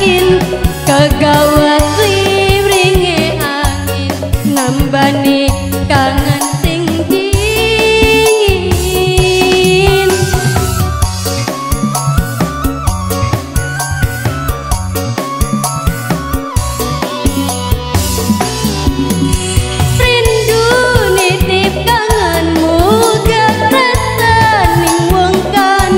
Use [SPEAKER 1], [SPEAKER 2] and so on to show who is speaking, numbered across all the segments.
[SPEAKER 1] batin kegawat liwringe angin nambani kangen sing dingin. Rindu nitip kangenmu gak rasaning wong kan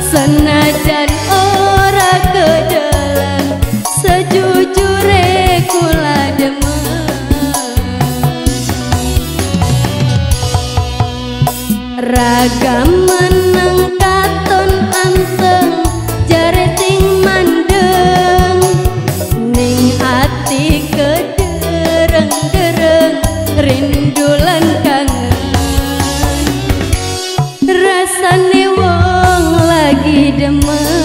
[SPEAKER 1] senajan ora kedelan sejujure kula demen. Ragam meneng katon anteng jare sing mandeng ning ati kedereng-dereng rindu lan kangen rasane wong lagi demen.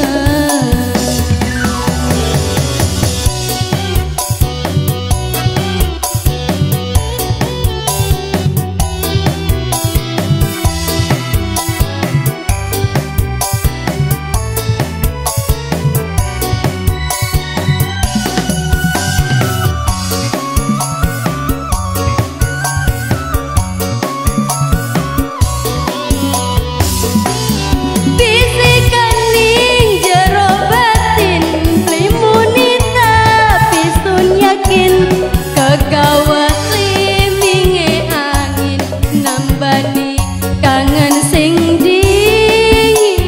[SPEAKER 1] Kegawat liminge angin nambani kangen sing dingin.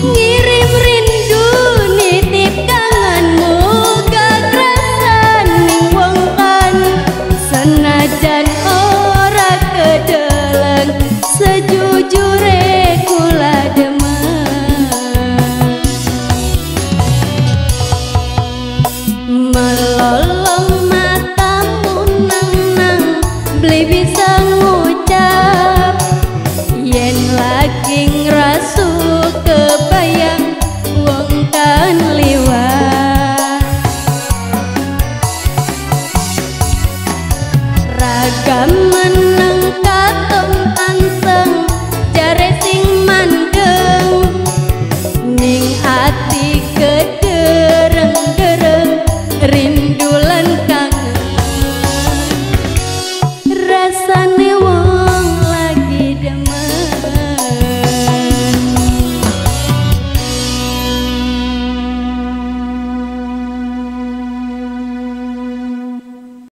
[SPEAKER 1] Ngirim rindu nitip kangenmu gak rasaning wong kan senajan ora kedelan sejujure kula demen. Melolong matamu nang-nang beli bisa ngucap yen lagi ngrasu kebayang wong kan liwat. Ragam